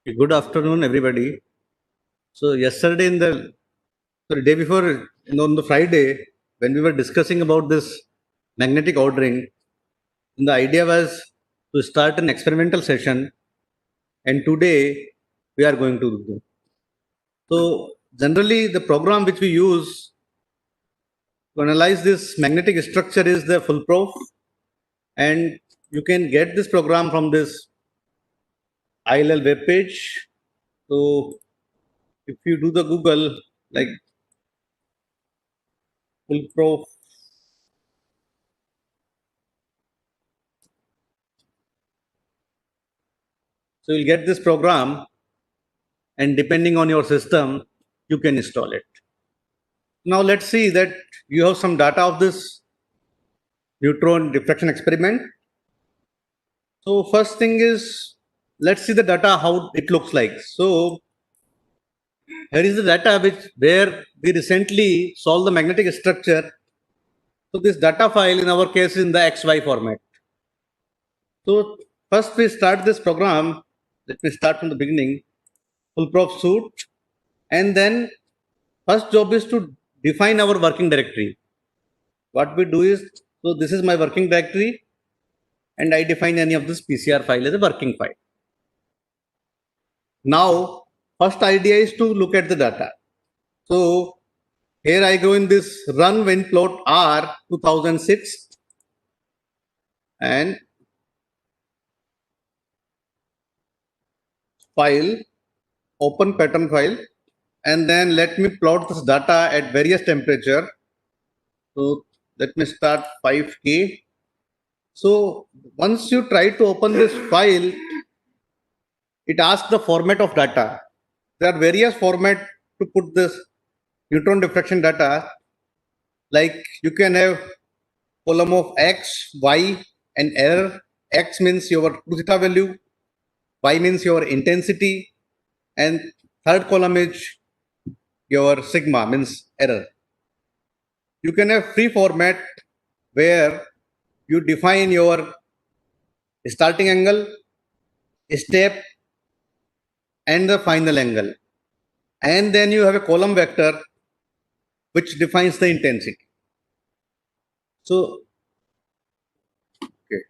Good afternoon, everybody. So yesterday, day before, on the Friday, when we were discussing about this magnetic ordering, the idea was to start an experimental session, and today we are going to do that. So generally, the program which we use to analyze this magnetic structure is the Foolproof, and you can get this program from this ILL web page. So if you do the Google like Foolproof. So you'll get this program, and depending on your system, you can install it. Now let's see that you have some data of this neutron diffraction experiment. So first thing is, let's see the data, how it looks like. So here is the data where we recently solved the magnetic structure. So this data file in our case is in the XY format. So first we start this program. Let me start from the beginning. Foolproof suite, and then first job is to define our working directory. What we do is, so this is my working directory, and I define any of this PCR file as a working file. Now, first idea is to look at the data. So here I go in this run when plot R 2006 and file, open pattern file, and then let me plot this data at various temperature. So let me start 5K. So once you try to open this file, it asks the format of data. There are various formats to put this neutron diffraction data. Like you can have column of X, Y, and error. X means your true theta value, Y means your intensity, and third column is your sigma, means error. You can have free format where you define your starting angle, step, and the final angle. And then you have a column vector which defines the intensity. So, okay.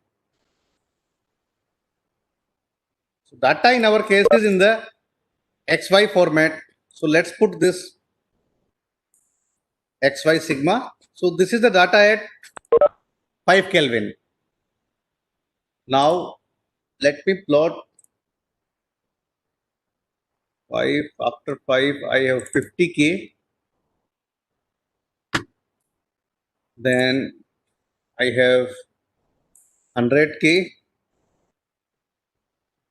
So data in our case is in the XY format. So let's put this XY sigma. So this is the data at 5 Kelvin. Now let me plot 5. After 5 I have 50K. Then I have 100K.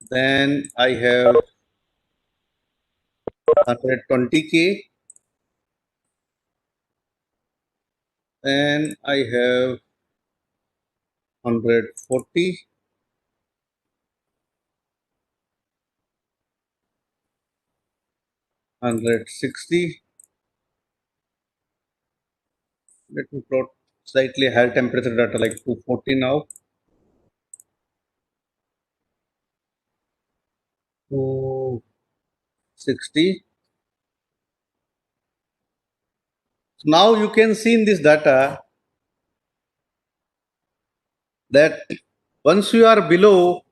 Then I have 120K. Then I have 140. Let me plot slightly higher temperature data like 240 now. 260. So now you can see in this data that once you are below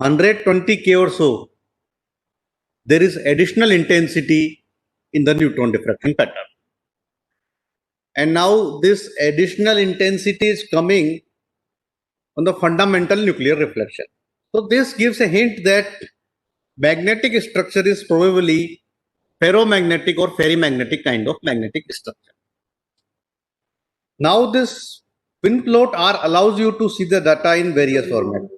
120K or so, there is additional intensity in the neutron diffraction pattern. And now this additional intensity is coming on the fundamental nuclear reflection. So this gives a hint that magnetic structure is probably ferromagnetic or ferrimagnetic kind of magnetic structure. Now this wind plot R allows you to see the data in various formats.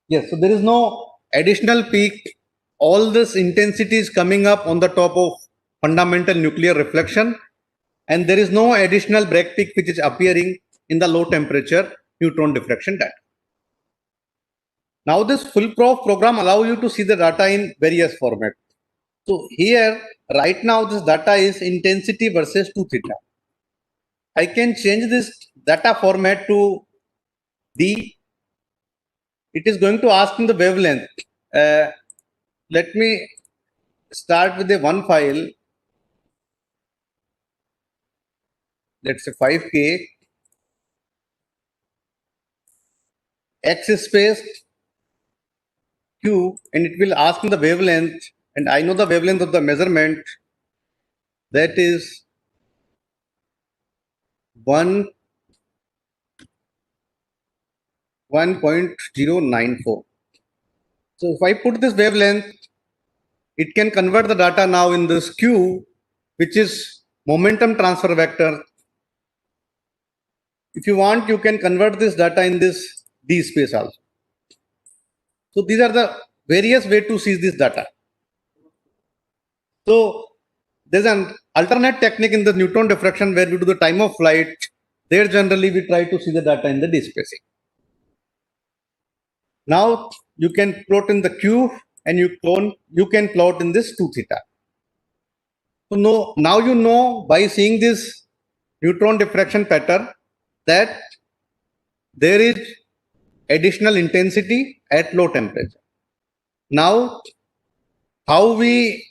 Yes, so there is no additional peak. All this intensity is coming up on the top of fundamental nuclear reflection, and there is no additional break peak which is appearing in the low temperature neutron diffraction data. Now this Foolproof program allows you to see the data in various formats. So here right now this data is intensity versus 2 theta. I can change this data format to D. It is going to ask me the wavelength. Let me start with the one file. Let's say 5K X space Q, and it will ask me the wavelength, and I know the wavelength of the measurement, that is 1.094. So if I put this wavelength, it can convert the data now in this Q, which is momentum transfer vector. If you want, you can convert this data in this D space also. So these are the various ways to see this data. So there's an alternate technique in the neutron diffraction where we do the time of flight. There generally we try to see the data in the D spacing. Now you can plot in the Q and you can plot in this 2 theta. So now you know by seeing this neutron diffraction pattern that there is additional intensity at low temperature. Now how we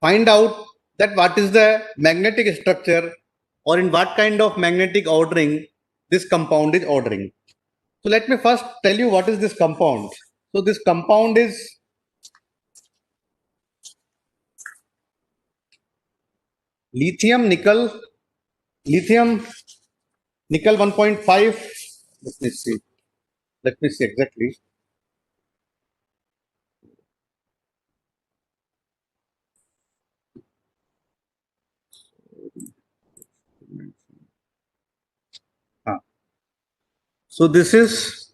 find out that what is the magnetic structure or in what kind of magnetic ordering this compound is ordering. So let me first tell you what is this compound. So this compound is lithium nickel 1.5. Let me see exactly. So this is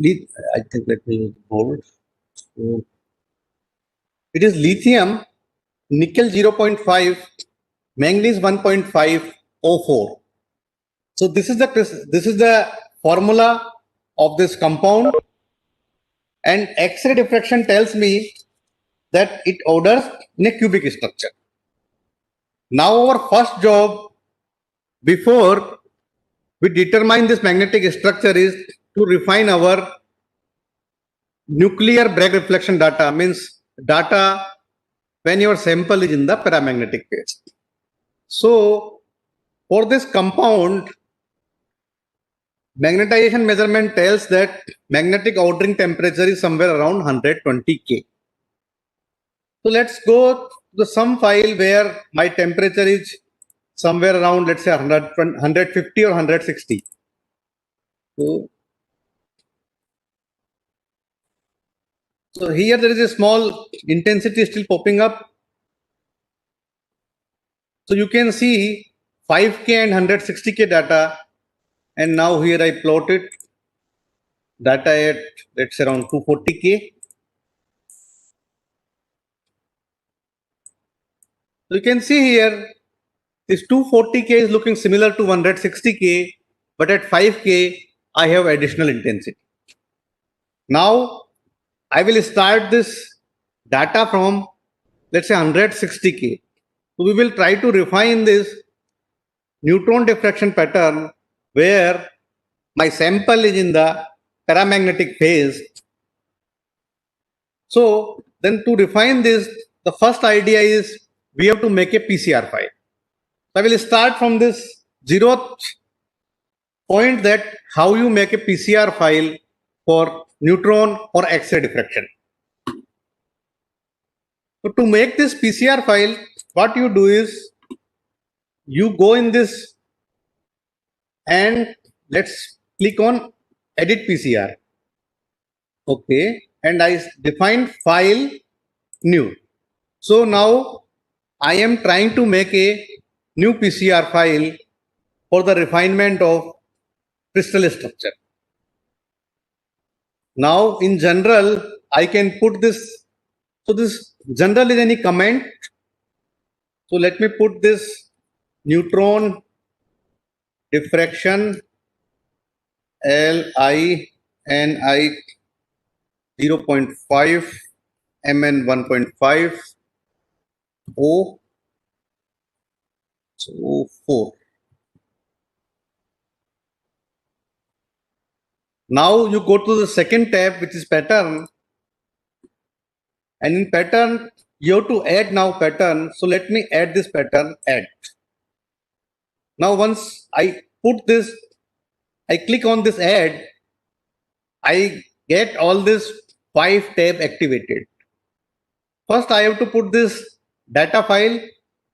I think let me hold. So it is lithium nickel 0.5, manganese 1.5O4. So this is the formula of this compound, and X-ray diffraction tells me that it orders in a cubic structure. Now our first job before we determine this magnetic structure is to refine our nuclear Bragg reflection data, means data when your sample is in the paramagnetic phase. So for this compound, magnetization measurement tells that magnetic ordering temperature is somewhere around 120 K. So let's go to some file where my temperature is somewhere around, let's say 150 or 160. So here there is a small intensity still popping up. So you can see 5K and 160K data, and now here I plotted data at, let's say, around 240K. So you can see here this 240K is looking similar to 160K, but at 5K I have additional intensity. Now I will start this data from, let's say, 160K. So we will try to refine this neutron diffraction pattern where my sample is in the paramagnetic phase. So then to refine this, the first idea is we have to make a PCR file. So I will start from this 0th point, that how you make a PCR file for neutron or X-ray diffraction. So to make this PCR file, what you do is you go in this and let's click on edit PCR. Okay, and I define file new. So now I am trying to make a new PCR file for the refinement of crystal structure. Now in general, I can put this. So this general is any comment. So let me put this neutron diffraction LINI 0.5 MN 1.5 O. So 4. Now you go to the second tab, which is pattern. And in pattern, you have to add now pattern. So let me add this pattern, add. Now once I put this, I click on this add, I get all this 5 tab activated. First, I have to put this data file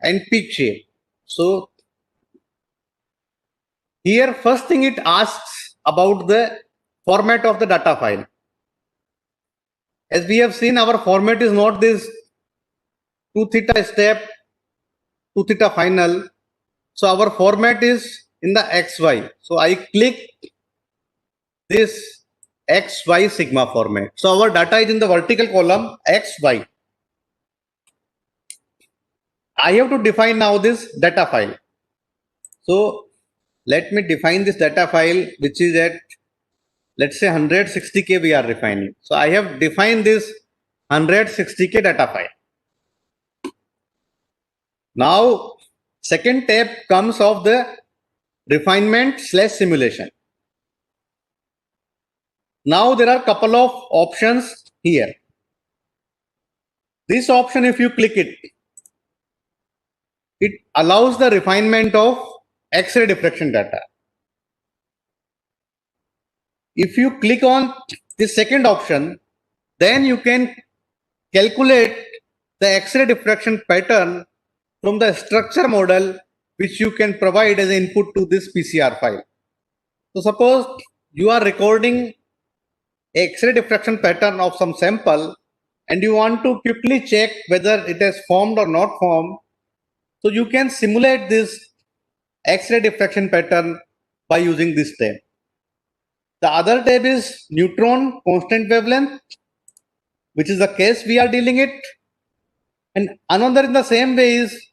and peak shape. So here, first thing it asks about the format of the data file. As we have seen, our format is not this 2 theta step, 2 theta final. So our format is in the XY. So I click this XY sigma format. So our data is in the vertical column XY. I have to define now this data file. So let me define this data file, which is at, let's say 160K we are refining. So I have defined this 160K data file. Now, second tab comes of the refinement / simulation. Now there are a couple of options here. This option, if you click it, it allows the refinement of X-ray diffraction data. If you click on the second option, then you can calculate the X-ray diffraction pattern from the structure model, which you can provide as input to this PCR file. So suppose you are recording X-ray diffraction pattern of some sample and you want to quickly check whether it has formed or not formed. So you can simulate this X-ray diffraction pattern by using this tab. The other tab is neutron constant wavelength, which is the case we are dealing it. And another in the same way is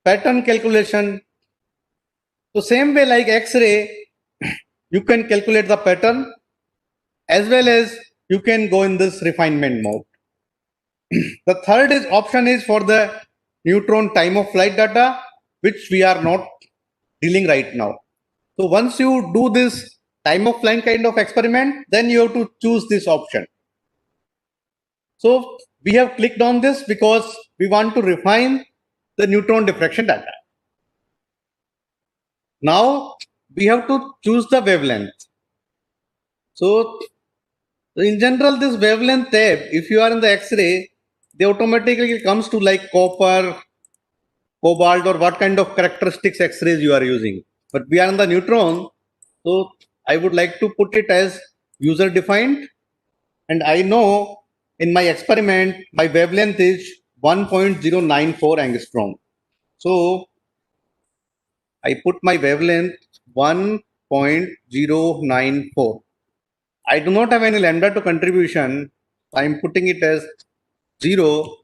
pattern calculation. So same way like X-ray, you can calculate the pattern as well as you can go in this refinement mode. The third option is for the neutron time of flight data, which we are not dealing right now. So once you do this time of flight kind of experiment, then you have to choose this option. So we have clicked on this because we want to refine the neutron diffraction data. Now we have to choose the wavelength. So in general, this wavelength tab, if you are in the X-ray, they automatically comes to like copper, cobalt, or what kind of characteristics X-rays you are using. But we are in the neutron, so I would like to put it as user defined. And I know in my experiment, my wavelength is 1.094 angstrom. So I put my wavelength 1.094. I do not have any lambda to contribution. I'm putting it as 0.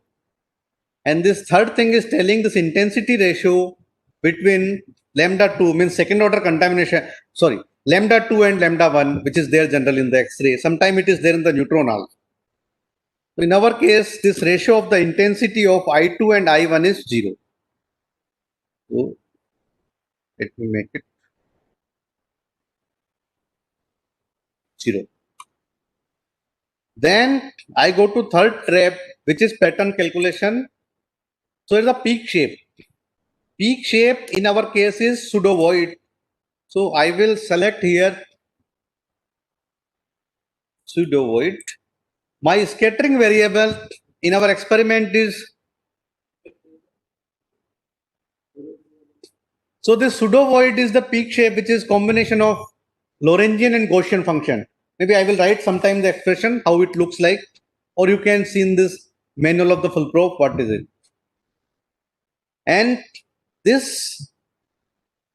And this third thing is telling this intensity ratio between lambda 2 means second order contamination. Sorry, lambda 2 and lambda 1, which is there generally in the X-ray. Sometimes it is there in the neutron also. So in our case, this ratio of the intensity of I2 and I1 is 0. So let me make it 0. Then I go to third tab, which is pattern calculation. So it's a peak shape. Peak shape in our case is pseudo void. So I will select here pseudo void. My scattering variable in our experiment is, so this pseudo void is the peak shape, which is combination of Lorentzian and Gaussian function. Maybe I will write sometime the expression, how it looks like, or you can see in this manual of the full probe, what is it. And this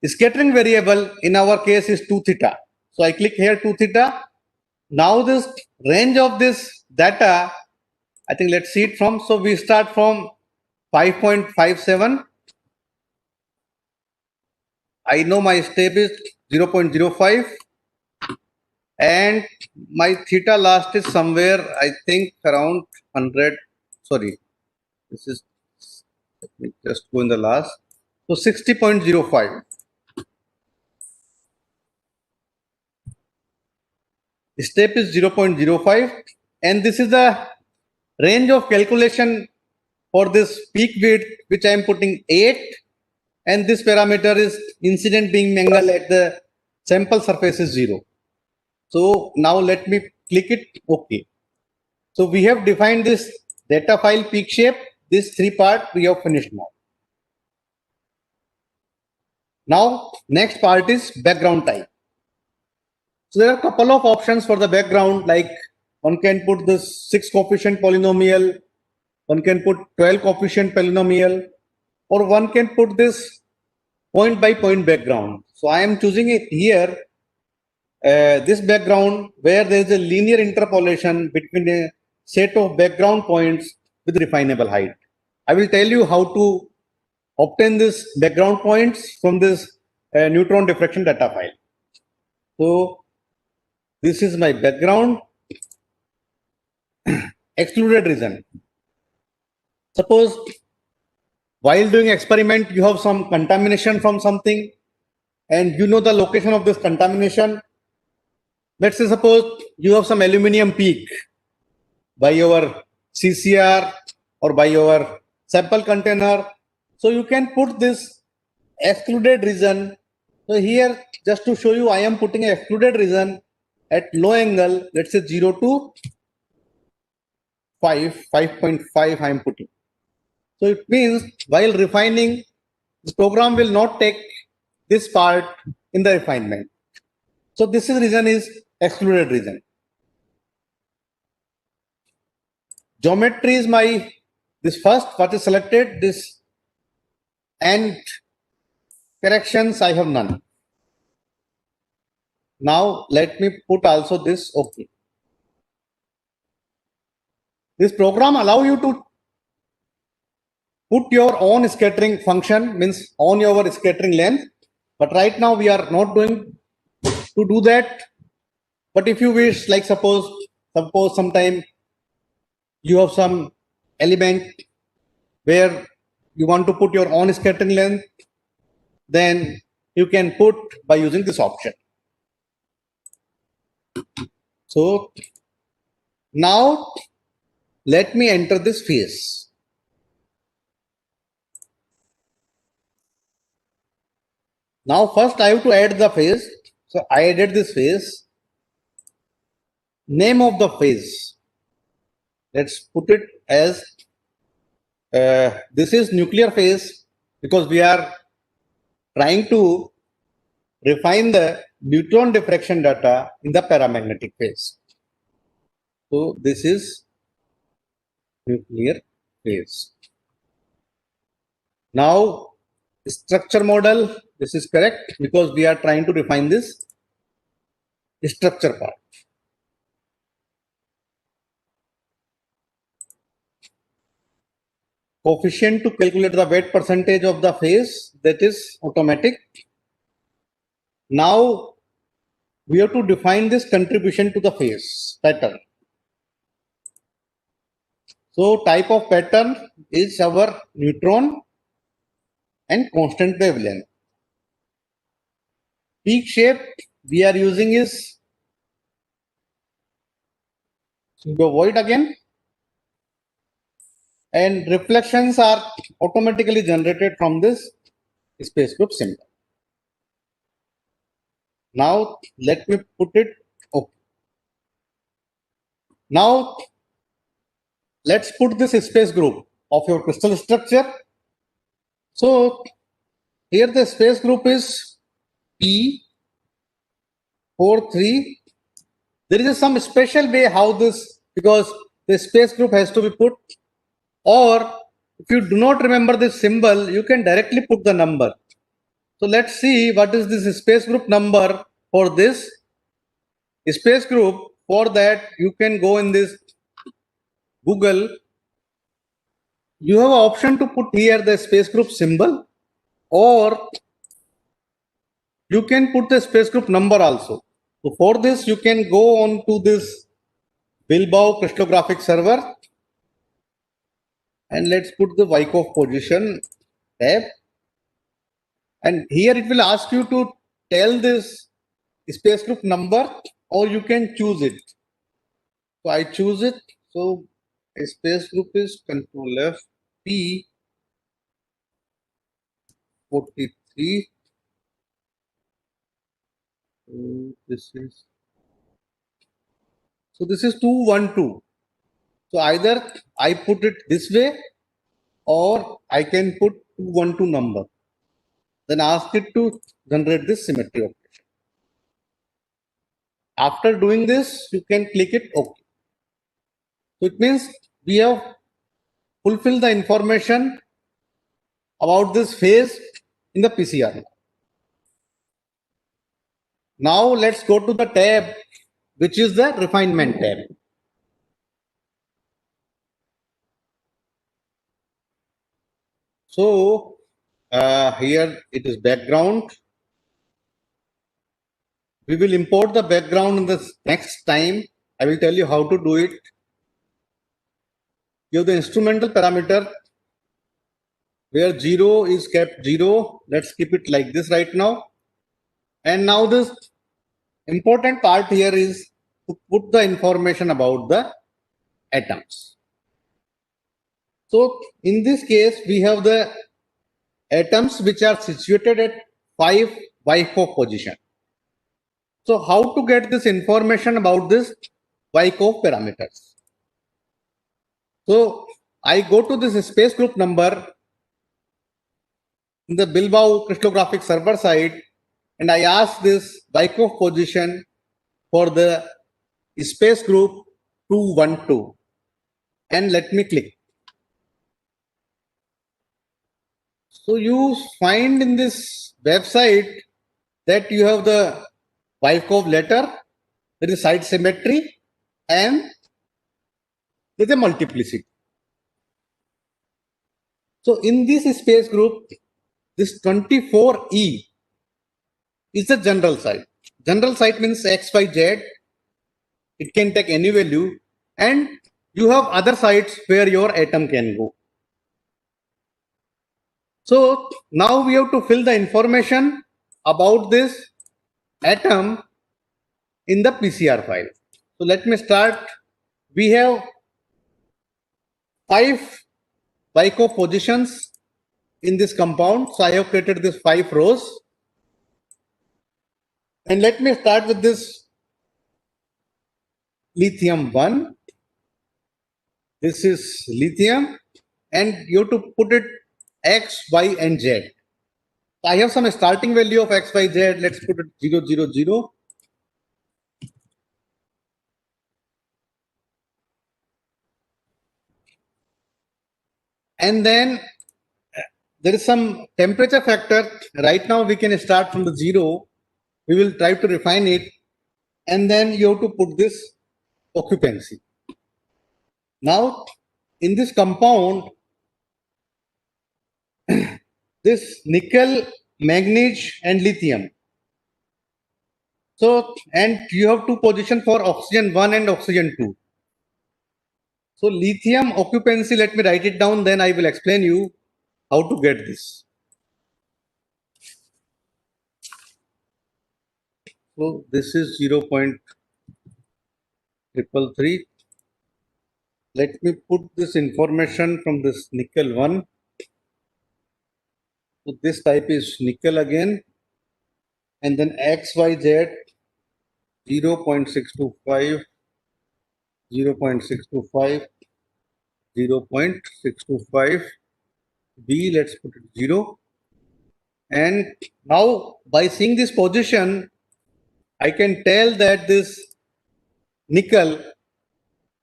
scattering variable in our case is 2 theta. So I click here 2 theta. Now this range of this data, I think let's see it from, so we start from 5.57. I know my step is 0.05 and my theta last is somewhere, I think around 100. Sorry, this is, let me just go in the last. So 60.05. step is 0.05, and this is the range of calculation for this peak width, which I am putting 8, and this parameter is incident beam angle at the sample surface is 0. So now let me click it OK. So we have defined this data file peak shape. This 3 part we have finished now. Now next part is background type. So there are a couple of options for the background, like one can put this 6 coefficient polynomial, one can put 12 coefficient polynomial, or one can put this point by point background. So I am choosing it here, this background where there is a linear interpolation between a set of background points with refinable height. I will tell you how to obtain this background points from this neutron diffraction data file. So this is my background. Excluded region. Suppose while doing experiment, you have some contamination from something and you know the location of this contamination. Let's say suppose you have some aluminum peak by your CCR or by your sample container. So you can put this excluded region. So here, just to show you, I am putting an excluded region at low angle, let's say 0 to 5.5 I am putting. So it means while refining, the program will not take this part in the refinement. So this region is excluded region. Geometry is my, this first what is selected, this, and corrections I have none. Now let me put also this OK. This program allow you to put your own scattering function, means on your scattering length, but right now we are not going to do that. But if you wish, like suppose sometime you have some element where you want to put your own scattering length, then you can put by using this option. So now let me enter this phase. Now first I have to add the phase. So I added this phase. Name of the phase, let's put it as this is nuclear phase, because we are trying to refine the neutron diffraction data in the paramagnetic phase. So this is nuclear phase. Now structure model, this is correct because we are trying to refine this structure part. Coefficient to calculate the weight percentage of the phase, that is automatic. Now we have to define this contribution to the phase pattern. So type of pattern is our neutron and constant wavelength. Peak shape we are using is cuboid again, and reflections are automatically generated from this space group symbol. Now let me put it OK. Now let's put this space group of your crystal structure. So here the space group is P43. There is some special way how this, because the space group has to be put, or if you do not remember this symbol, you can directly put the number. So let's see what is this space group number for this space group. For that, you can go in this Google. You have an option to put here the space group symbol, or you can put the space group number also. So for this, you can go on to this Bilbao crystallographic server, and let's put the Wyckoff position tab. And here it will ask you to tell this space group number or you can choose it. So I choose it. So a space group is Control F P 43. This is 212. So either I put it this way or I can put 212 number. Then ask it to generate this symmetry operation. After doing this, you can click it OK. So it means we have fulfilled the information about this phase in the PCR. Now let's go to the tab which is the refinement tab. So here it is background. We will import the background in the next time. I will tell you how to do it. You have the instrumental parameter where 0 is kept 0. Let's keep it like this right now. And now this important part here is to put the information about the atoms. So in this case, we have the atoms which are situated at 5 Wyckoff position. So how to get this information about this Wyckoff parameters? So I go to this space group number in the Bilbao crystallographic server side and I ask this Wyckoff position for the space group 212 and let me click. So you find in this website that you have the Wyckoff letter, there is side symmetry and there is a multiplicity. So in this space group, this 24E is the general site. General site means X, Y, Z. It can take any value and you have other sites where your atom can go. So now we have to fill the information about this atom in the PCR file. So let me start. We have 5 Wyckoff positions in this compound. So I have created this 5 rows. And let me start with this lithium 1. This is lithium and you have to put it X, Y and Z. So I have some starting value of X, Y, Z. Let's put it 0, 0, 0. And then there is some temperature factor. Right now we can start from the 0. We will try to refine it. And then you have to put this occupancy. Now in this compound, this nickel, manganese and lithium. So, and you have 2 positions for oxygen 1 and oxygen 2. So lithium occupancy, let me write it down, then I will explain you how to get this. So this is 0.333. Let me put this information from this nickel 1. So this type is nickel again. And then XYZ 0.625, 0.625, 0.625. B, let's put it 0. And now by seeing this position, I can tell that this nickel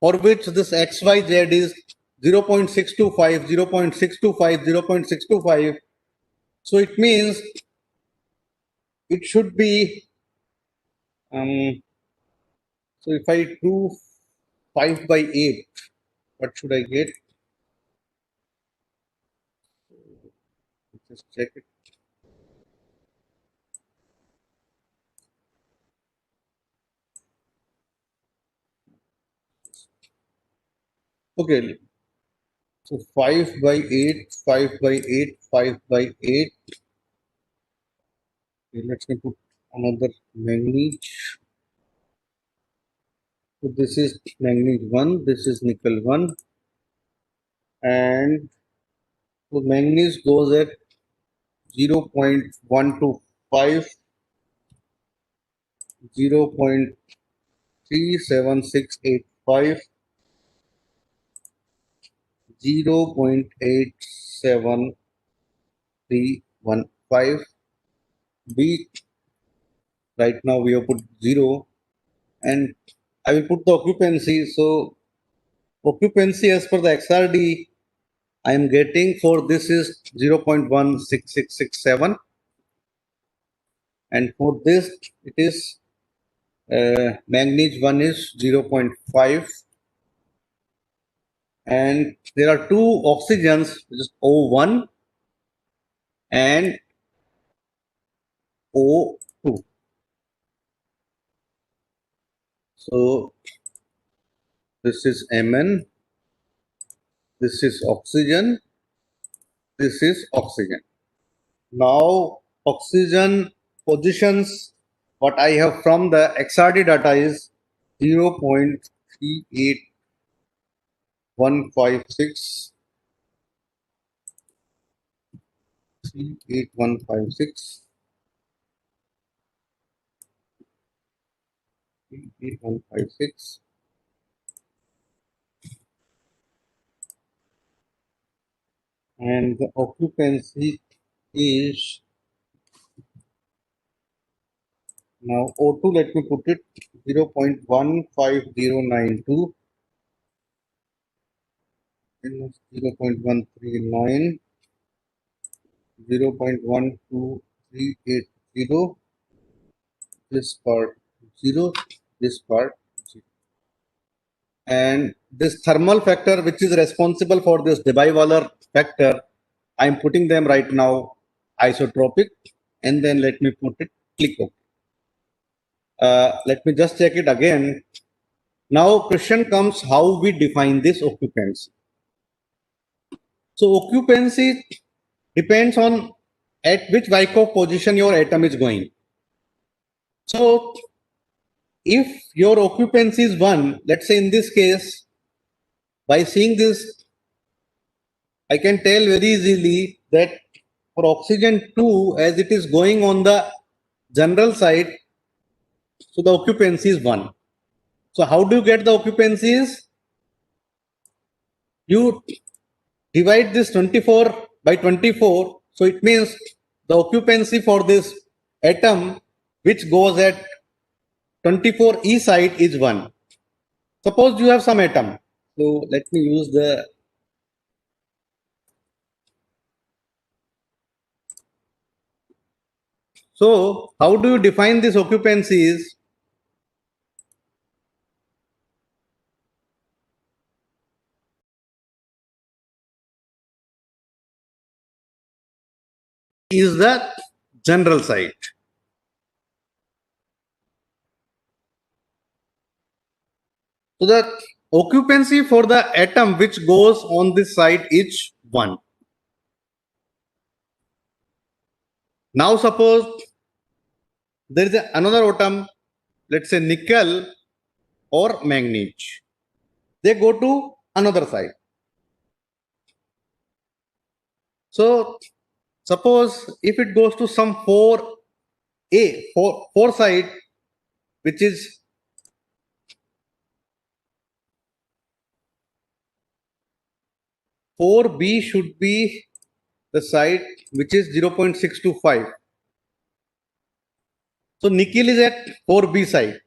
for which this XYZ is 0.625, 0.625, 0.625. So it means it should be, so if I do 5 by 8, what should I get? Just check it. Okay, so 5 by 8, 5 by 8, 5 by 8. Okay, let me put another manganese. So this is manganese 1, this is nickel 1, and so manganese goes at 0.125, 0.37685, 0.87315. We right now we have put 0, and I will put the occupancy. So occupancy as per the XRD I am getting for this is 0.16667, and for this it is manganese 1 is 0.5, and there are two oxygens, which is O1 and O2. So this is Mn, this is oxygen, this is oxygen. Now oxygen positions, what I have from the XRD data is 0.38156, 38156, 38156, and the occupancy is now O2, let me put it 0.15092, 0.139, 0.12380, this part 0, this part 0. And this thermal factor, which is responsible for this Debye-Waller factor, I am putting them right now isotropic, and then let me put it click OK. Let me just check it again. Now question comes how we define this occupancy. So occupancy depends on at which Wyckoff position your atom is going. So if your occupancy is 1, let's say in this case, by seeing this, I can tell very easily that for oxygen 2, as it is going on the general side, so the occupancy is 1. So how do you get the occupancies? You divide this 24 by 24. So it means the occupancy for this atom which goes at 24 E side is 1. Suppose you have some atom. So let me use the so how do you define this occupancies? Is the general side. So the occupancy for the atom which goes on this side is 1. Now suppose there is another atom, let's say nickel or manganese. They go to another side. So suppose if it goes to some 4A, 4 side, which is 4B should be the side which is 0.625. So nickel is at 4B side.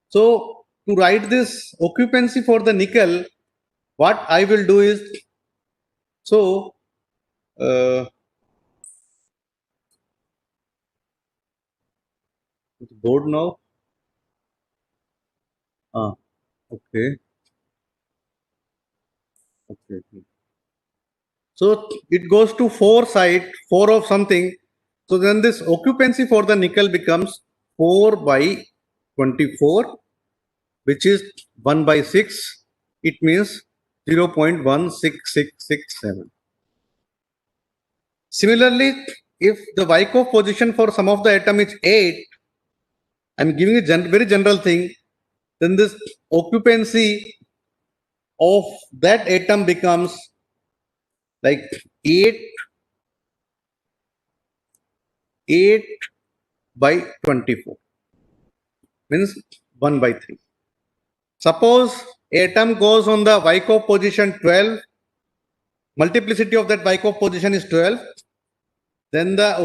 So to write this occupancy for the nickel, what I will do is, so board now. Okay. Okay. So it goes to 4 side, 4 of something. So then this occupancy for the nickel becomes 4 by 24, which is 1 by 6. It means 0.16667. Similarly, if the Wyckoff position for some of the atom is 8, I'm giving a very general thing, then this occupancy of that atom becomes like 8 by 24, means 1 by 3. Suppose atom goes on the Wyckoff position 12, multiplicity of that Wyckoff position is 12, then the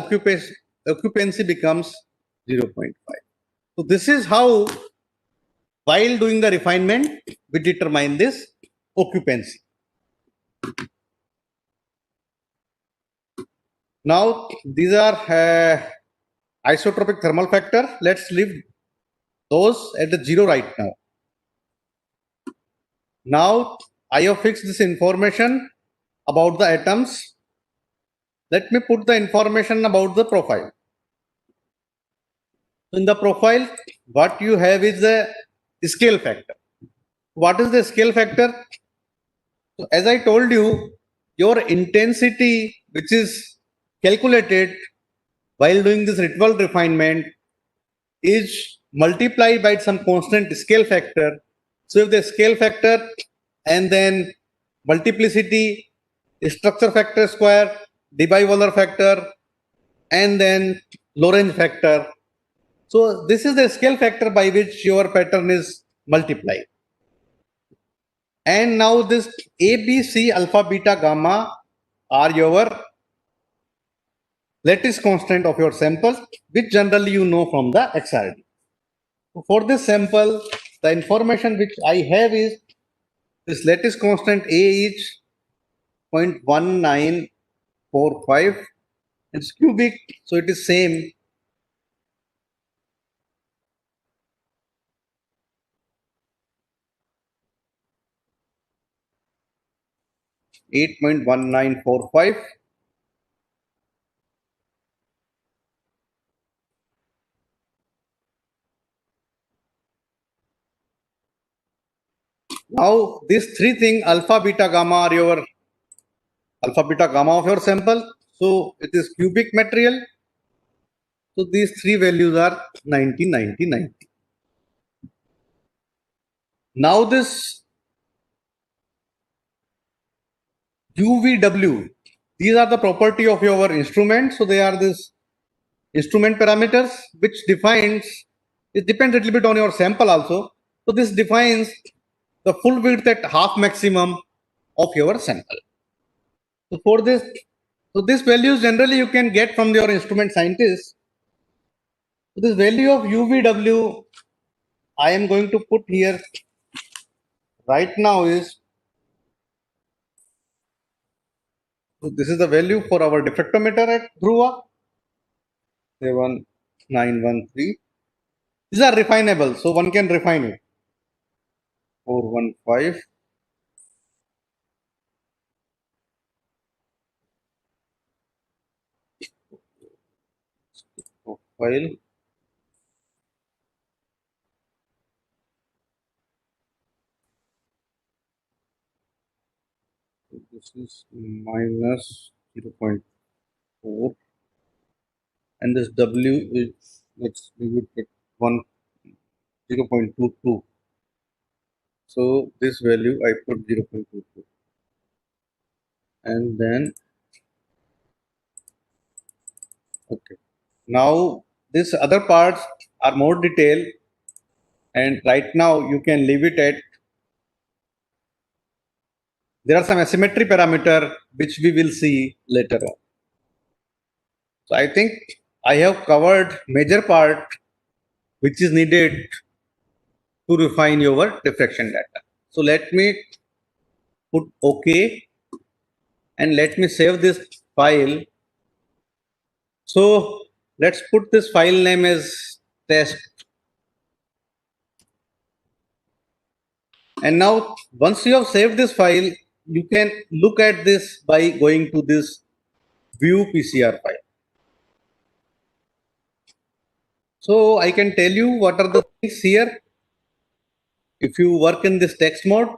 occupancy becomes 0.5. So this is how, while doing the refinement, we determine this occupancy. Now these are isotropic thermal factor. Let's leave those at the 0 right now. Now I have fixed this information about the atoms. Let me put the information about the profile. In the profile, what you have is the scale factor. What is the scale factor? So as I told you, your intensity, which is calculated while doing this ritual refinement, is multiplied by some constant scale factor. So if the scale factor and then multiplicity, structure factor square, Debye-Waller factor, and then Lorentz factor. So this is the scale factor by which your pattern is multiplied. And now this A, B, C, alpha, beta, gamma are your lattice constant of your sample, which generally you know from the XRD. For this sample, the information which I have is this lattice constant A is 0.1945. It's cubic, so it is same. .1945. Now these three things, alpha, beta, gamma, are your alpha, beta, gamma of your sample. So it is cubic material. So these three values are 90, 90, 90. Now this UVW, these are the property of your instrument. So they are this instrument parameters which defines, it depends a little bit on your sample also. So this defines the full width at half maximum of your sample. So for this, so this values generally you can get from your instrument scientist. So this value of UVW I am going to put here right now is, so this is the value for our diffractometer at Dhruva 7913. These are refinable, so one can refine it. 415. Profile. This is minus 0.4, and this W is, let's leave it at 0.22. So this value I put 0.22, and then okay. Now this other parts are more detailed, and right now you can leave it at. There are some asymmetry parameter which we will see later on. So I think I have covered major part which is needed to refine your diffraction data. So let me put OK, and let me save this file. So let's put this file name as test. And now once you have saved this file, you can look at this by going to this view PCR file. So I can tell you what are the things here. If you work in this text mode,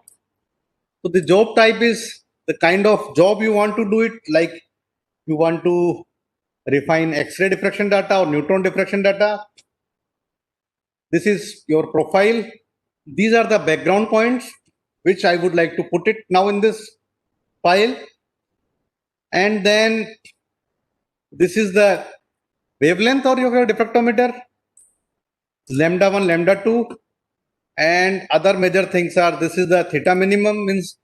so the job type is the kind of job you want to do it, like you want to refine X-ray diffraction data or neutron diffraction data. This is your profile. these are the background points which I would like to put it now in this file. And then this is the wavelength of your diffractometer, lambda 1, lambda 2, and other major things are, this is the theta minimum, means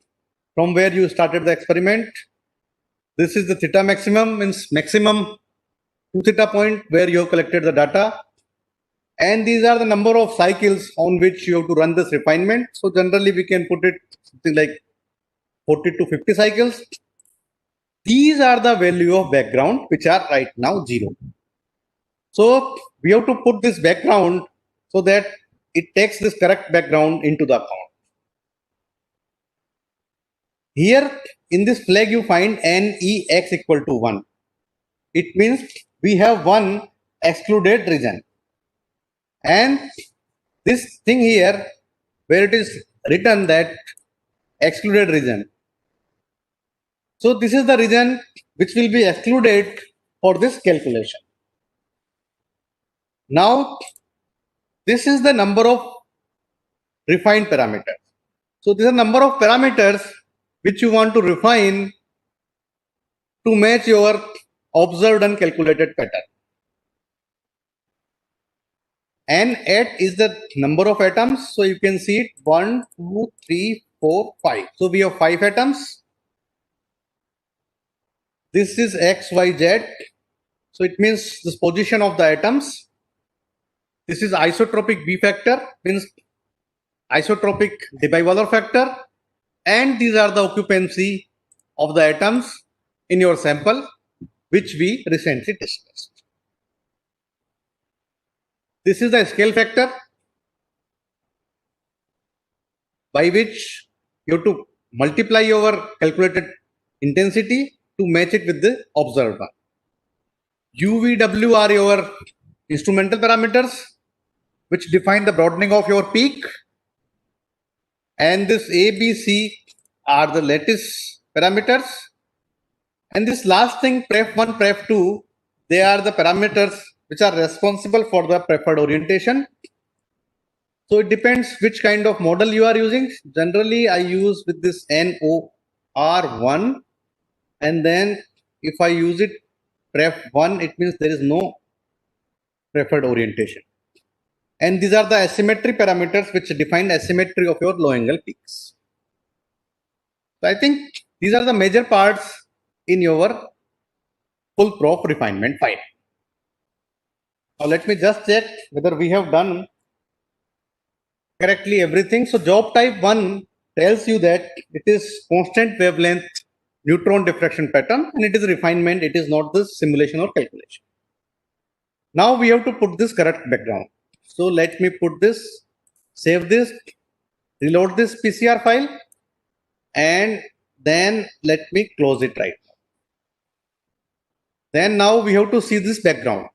from where you started the experiment. This is the theta maximum, means maximum to theta point where you have collected the data. And these are the number of cycles on which you have to run this refinement. So generally we can put it something like 40 to 50 cycles. These are the value of background which are right now 0. So we have to put this background so that it takes this correct background into the account. Here in this flag you find NEX equal to 1. It means we have one excluded region. And this thing here where it is written that excluded region. So this is the region which will be excluded for this calculation. Now this is the number of refined parameters. So this is the number of parameters which you want to refine to match your observed and calculated pattern. N8 is the number of atoms. So you can see it 1, 2, 3, 4, 5. So we have 5 atoms. This is X, Y, Z. So it means this position of the atoms. This is isotropic B factor, means isotropic Debye-Waller factor. And these are the occupancy of the atoms in your sample, which we recently discussed. This is the scale factor by which you have to multiply your calculated intensity to match it with the observed one. UVW are your instrumental parameters which define the broadening of your peak. And this A, B, C are the lattice parameters. And this last thing, pref1, pref2, they are the parameters which are responsible for the preferred orientation. So it depends which kind of model you are using. Generally, I use with this NOR1, and then if I use it pref1, it means there is no preferred orientation. And these are the asymmetry parameters which define asymmetry of your low angle peaks. So I think these are the major parts in your full prop refinement file. Now let me just check whether we have done correctly everything. So job type 1 tells you that it is constant wavelength neutron diffraction pattern and it is refinement. It is not the simulation or calculation. Now we have to put this correct background. So let me put this, save this, reload this PCR file, and then let me close it right now. Then now we have to see this background.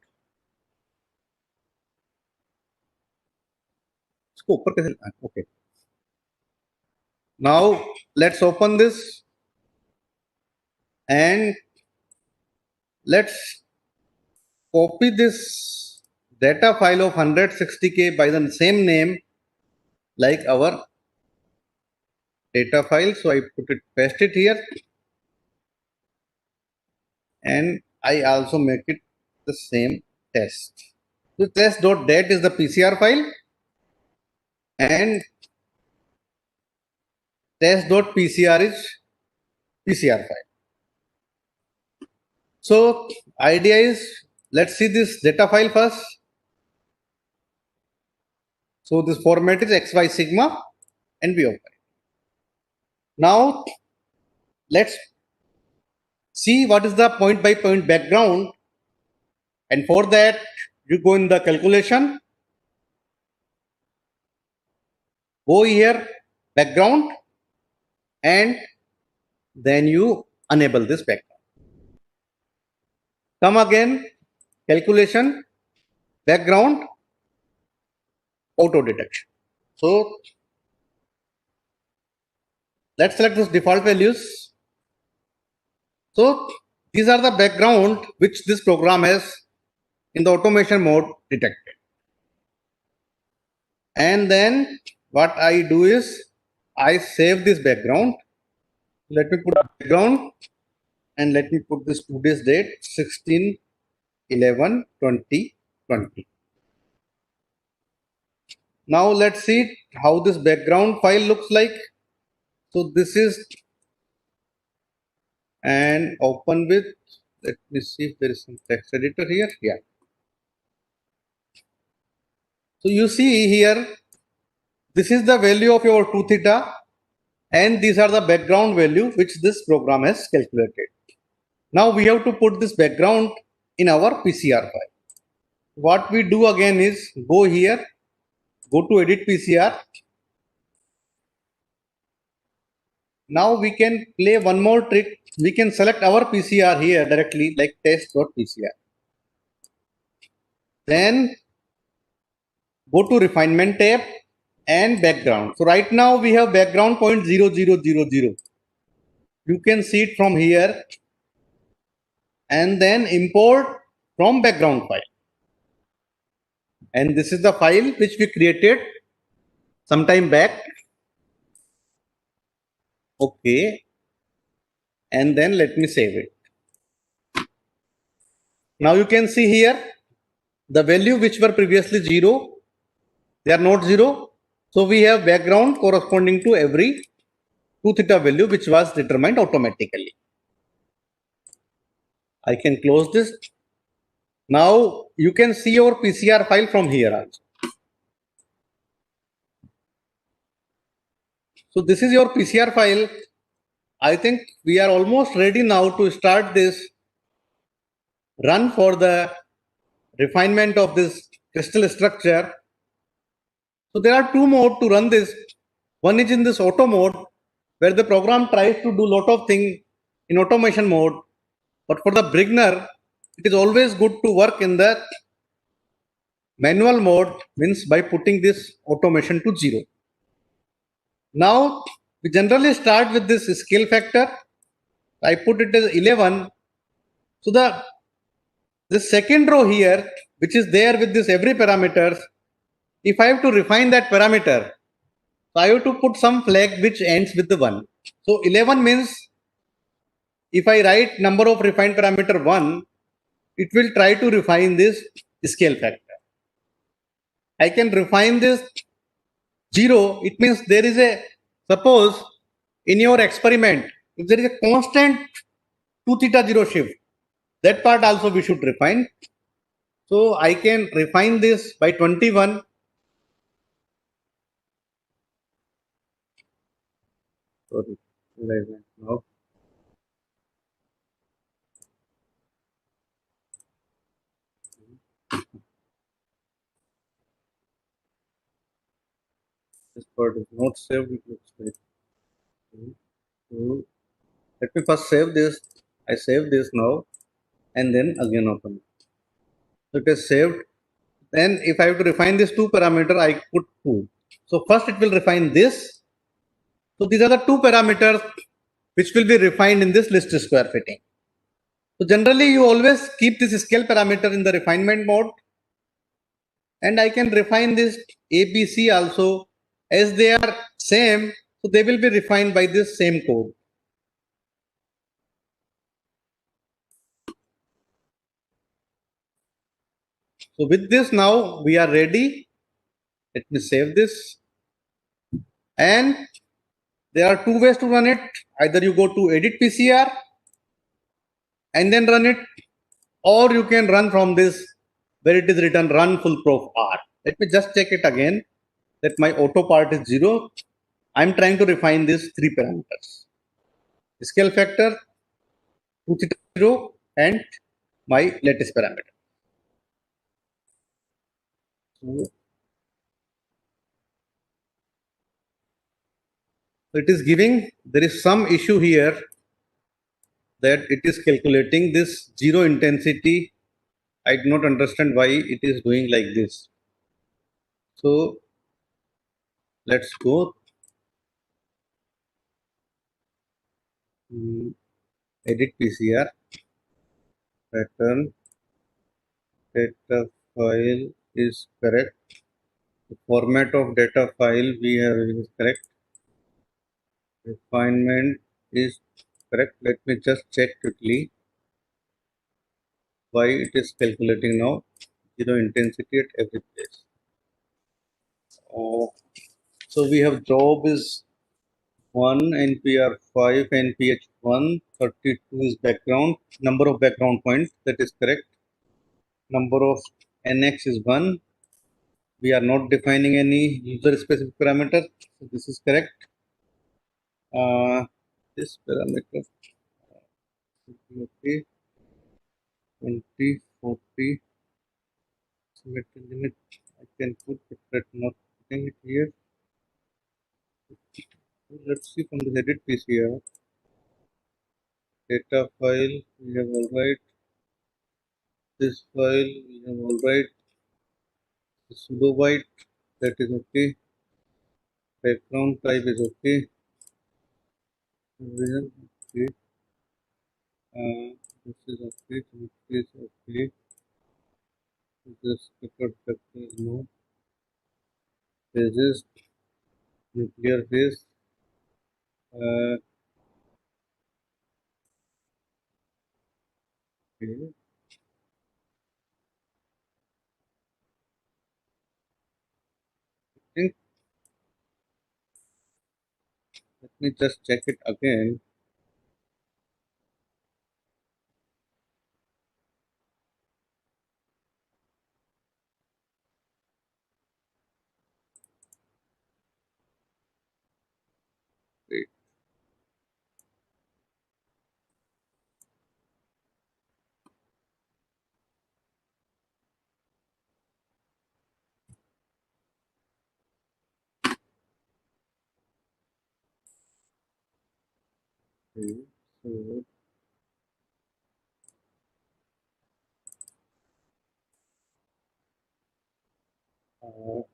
Okay. Now let's open this and let's copy this data file of 160K by the same name like our data file. So I paste it here, and I also make it the same test. So test.dat is the PCR file and test.pcr is PCR file. So idea is, let's see this data file first. So this format is XY sigma and V of y. Now let's see what is the point by point background, and for that you go in the calculation, go here background, and then you enable this background. Come again, calculation, background, auto detection. So let's select those default values. So these are the background which this program has in the automation mode detected. And then what I do is I save this background. Let me put a background and let me put this today's date 16/11/2020. Now let's see how this background file looks like. So this is and open with, let me see if there is some text editor here. Yeah. So you see here, this is the value of your 2 theta and these are the background value which this program has calculated. Now we have to put this background in our PCR file. What we do again is go here, go to edit PCR. Now we can play one more trick. We can select our PCR here directly like test.pcr. Then go to refinement tab and background. So right now we have background 0.0000. You can see it from here and then import from background file. And this is the file which we created some time back. Okay. And then let me save it. Now you can see here the value which were previously 0, they are not 0. So we have background corresponding to every 2 theta value which was determined automatically. I can close this. Now you can see your PCR file from here also. So this is your PCR file. I think we are almost ready now to start this run for the refinement of this crystal structure. So there are two modes to run this. One is in this auto mode where the program tries to do lot of things in automation mode. But for the beginner, it is always good to work in the manual mode, means by putting this automation to 0. Now we generally start with this scale factor. I put it as 11. So the second row here, which is there with this every parameters, if I have to refine that parameter, so I have to put some flag which ends with the 1. So 11 means if I write number of refined parameter 1, it will try to refine this scale factor. I can refine this 0. It means there is a, suppose in your experiment, if there is a constant 2 theta 0 shift, that part also we should refine. So I can refine this by 21. Sorry, now. This part is not saved. It looks like. So let me first save this. I save this now and then again open it. So it is saved. Then if I have to refine this 2 parameter, I put 2. So first it will refine this. So these are the 2 parameters which will be refined in this list square fitting. So generally you always keep this scale parameter in the refinement mode, and I can refine this ABC also as they are same. So they will be refined by this same code. So with this now we are ready. Let me save this. And there are two ways to run it. Either you go to edit PCR and then run it, or you can run from this where it is written run foolproof R. Let me just check it again that my auto part is 0. I'm trying to refine these 3 parameters. Scale factor, 2 theta 0 and my latest parameter. So it is giving, there is some issue here that it is calculating this 0 intensity. I do not understand why it is doing like this. So let's go edit PCR pattern data file is correct. The format of data file we have is correct. Refinement is correct. Let me just check quickly why it is calculating now zero intensity at every place. So we have job is 1, NPR 5, NPH 1, 32 is background, number of background points, that is correct. Number of NX is 1. We are not defining any user specific parameter, so this is correct. This parameter, okay, 20, 40, symmetry limit, I can put, but that's not putting it here. Let's see from the edit piece here. Data file, we have all right. This file, we have all right. Pseudo white, that is okay. Background type is okay. Okay. This is okay. This is okay. This preferred factor is no. Phases, nuclear phase. Okay. Think, let me just check it again. Wait. Okay. So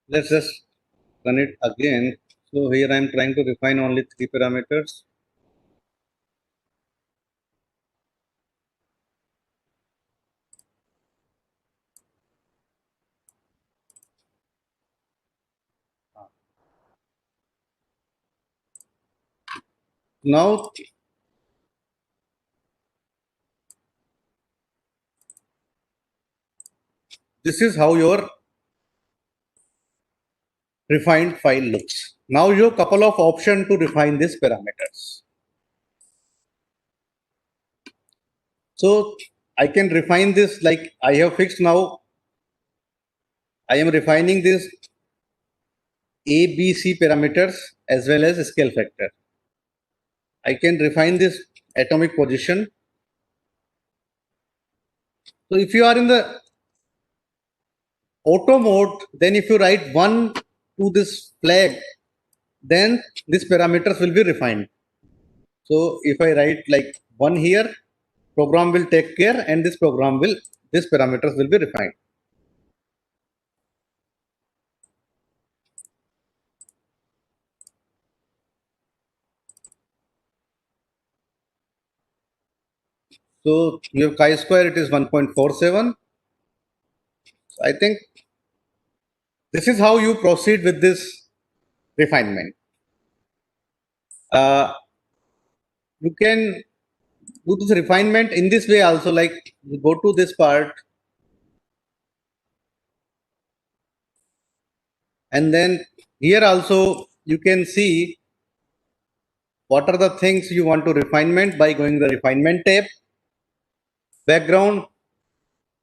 let's just run it again. So here I am trying to refine only 3 parameters. Now this is how your refined file looks. Now you have couple of options to refine these parameters. So I can refine this like I have fixed now. I am refining this A, B, C parameters as well as scale factor. I can refine this atomic position. So if you are in the auto mode, then if you write 1 to this flag, then these parameters will be refined. So if I write like 1 here, program will take care and this these parameters will be refined. So you have chi-square, it is 1.47. I think this is how you proceed with this refinement. You can do this refinement in this way also, like you go to this part and then here also you can see what are the things you want to refinement by going the refinement tab. Background,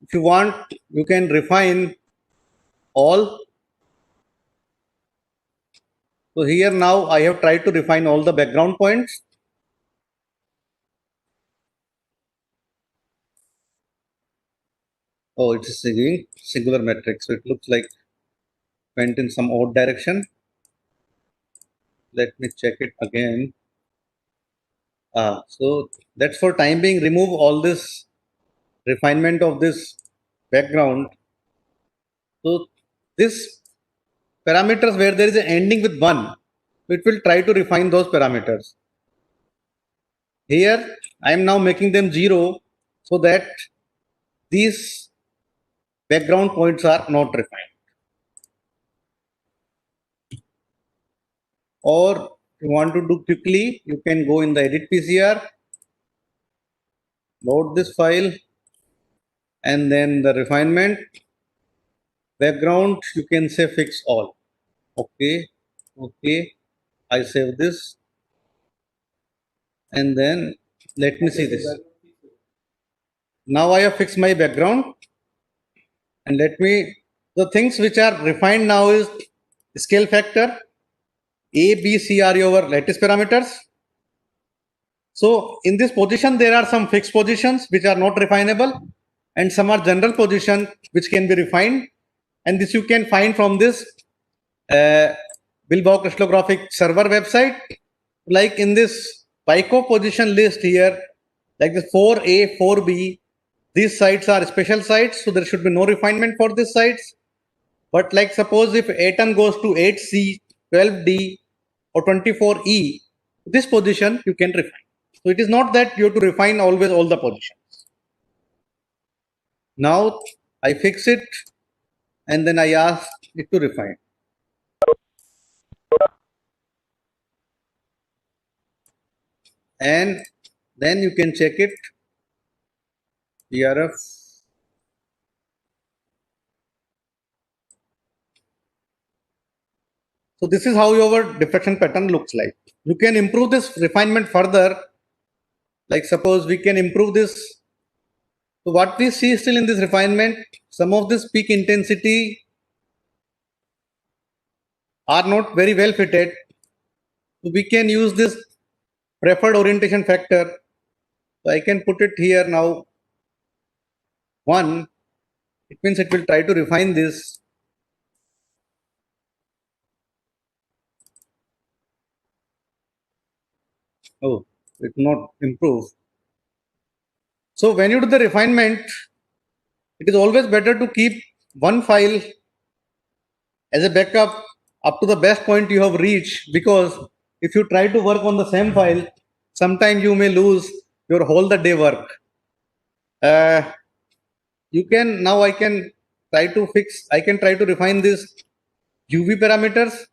if you want, you can refine all. So here now I have tried to refine all the background points. Oh, it is giving singular matrix. So it looks like went in some odd direction. Let me check it again. So that's for time being, remove all this refinement of this background. So this parameters where there is an ending with 1, it will try to refine those parameters. Here I am now making them 0 so that these background points are not refined. Or if you want to do quickly, you can go in the edit PCR, load this file, and then the refinement background, you can say fix all. Okay, okay, I save this, and then let me see this. Now I have fixed my background, and let me, the things which are refined now is scale factor, A, B, C are your lattice parameters. So in this position, there are some fixed positions which are not refinable, and some are general position which can be refined. And this you can find from this Bilbao crystallographic server website. Like in this PICO position list here, like the 4A, 4B, these sites are special sites, so there should be no refinement for these sites. But like suppose if atom goes to 8C, 12D, or 24E, this position you can refine. So it is not that you have to refine always all the positions. Now I fix it and then I ask it to refine. And then you can check it. PRF. So this is how your diffraction pattern looks like. You can improve this refinement further. Like suppose we can improve this. So what we see still in this refinement, some of this peak intensity are not very well fitted. So we can use this preferred orientation factor. So I can put it here now 1. It means it will try to refine this. Oh, it will not improve. So when you do the refinement, it is always better to keep one file as a backup up to the best point you have reached, because if you try to work on the same file, sometime you may lose your whole the day work. You can now I can try to fix, I can try to refine these UV parameters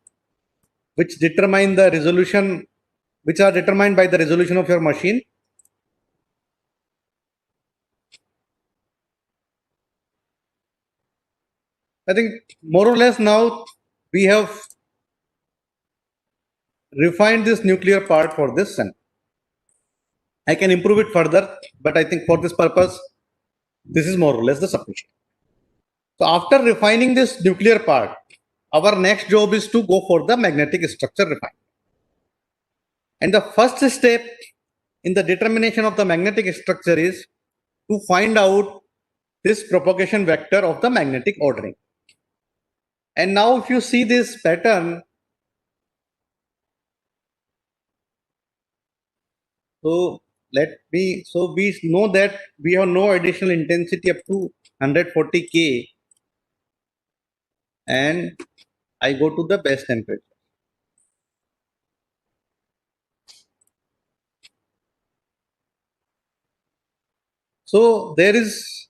which determine the resolution, which are determined by the resolution of your machine. I think more or less now we have refined this nuclear part for this sun. I can improve it further, but I think for this purpose, this is more or less the sufficient. So after refining this nuclear part, our next job is to go for the magnetic structure refinement. And the first step in the determination of the magnetic structure is to find out this propagation vector of the magnetic ordering. And now if you see this pattern, so we know that we have no additional intensity up to 140K, and I go to the base temperature. So there is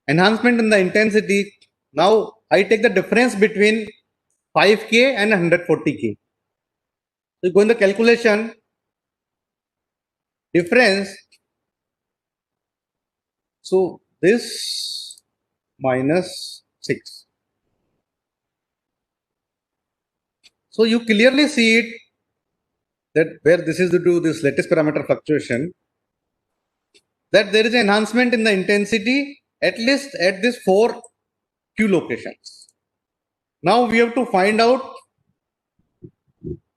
enhancement in the intensity. Now I take the difference between 5K and 140K. So go in the calculation, difference. So this minus 6. So you clearly see it that where this is due to this lattice parameter fluctuation, that there is an enhancement in the intensity at least at this 4 Q locations. Now we have to find out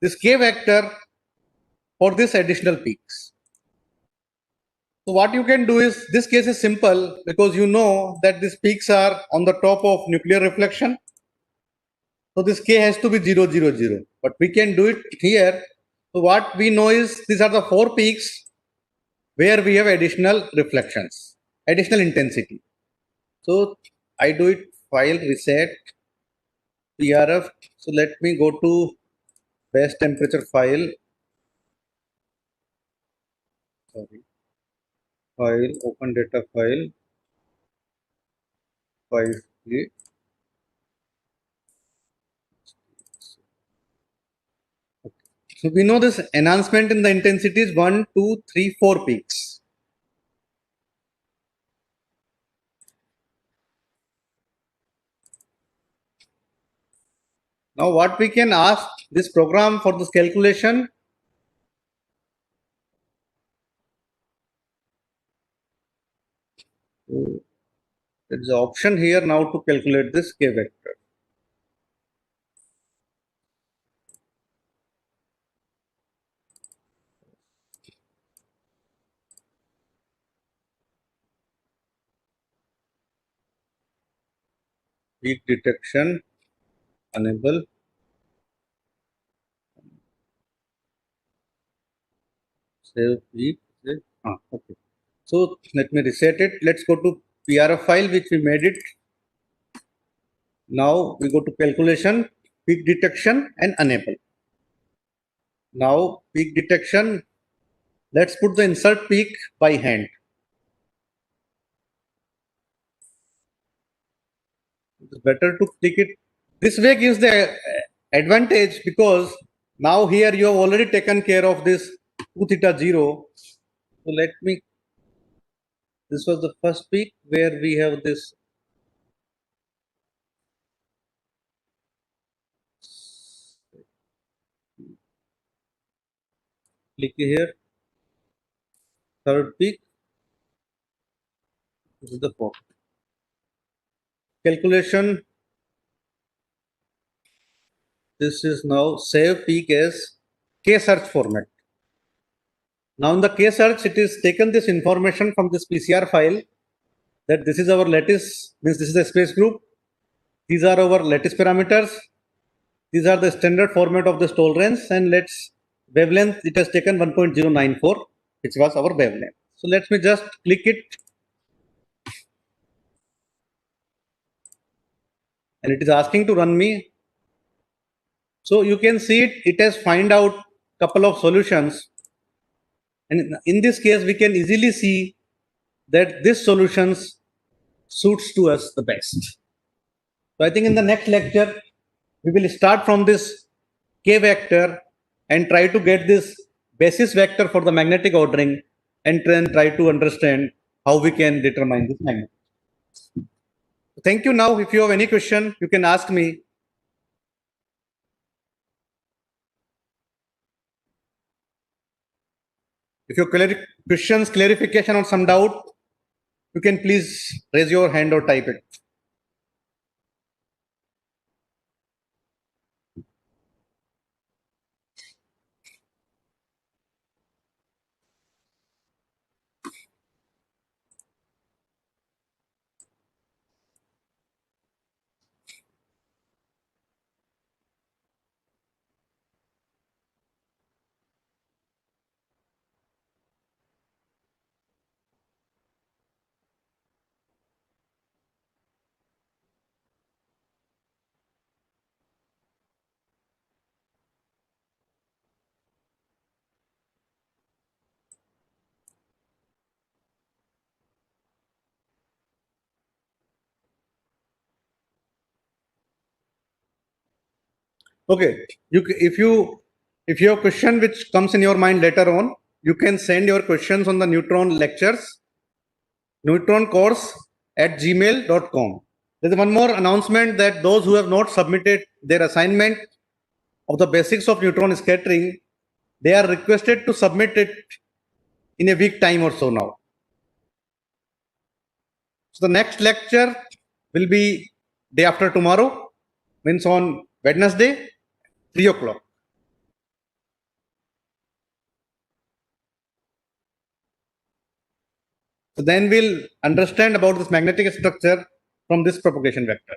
this K vector for this additional peaks. So what you can do is, this case is simple because you know that these peaks are on the top of nuclear reflection. So this K has to be 0, 0, 0. But we can do it here. So what we know is these are the 4 peaks where we have additional reflections, additional intensity. So I do it file reset PRF. So let me go to base temperature file. Sorry. File, open data file. 5K. So we know this enhancement in the intensity is 1, 2, 3, 4 peaks. Now what we can ask this program for this calculation, so there is an option here now to calculate this K vector. Peak detection, enable. Save peak. Okay. So let me reset it. Let's go to PRF file which we made it. Now we go to calculation, peak detection and enable. Now peak detection, let's put the insert peak by hand. It's better to click it. This way gives the advantage because now here you have already taken care of this 2 theta 0. So let me, this was the first peak where we have this click here, third peak, this is the fourth. Calculation, this is now save peak as K search format. Now in the K search, it is taken this information from this PCR file that this is our lattice, means this is the space group. These are our lattice parameters. These are the standard format of this tolerance, and let's wavelength, it has taken 1.094, which was our wavelength. So let me just click it. And it is asking to run me. So you can see it has find out couple of solutions. And in this case, we can easily see that this solutions suits to us the best. So I think in the next lecture, we will start from this K vector and try to get this basis vector for the magnetic ordering and then try to understand how we can determine this magnet. Thank you. Now, if you have any question, you can ask me. If you have questions, clarification or some doubt, you can please raise your hand or type it. Okay, if you have question which comes in your mind later on, you can send your questions on the neutron lectures, neutron course at gmail.com. There's one more announcement that those who have not submitted their assignment of the basics of neutron scattering, they are requested to submit it in a week time or so now. So the next lecture will be day after tomorrow, means on Wednesday, 3 o'clock. So then we'll understand about this magnetic structure from this propagation vector.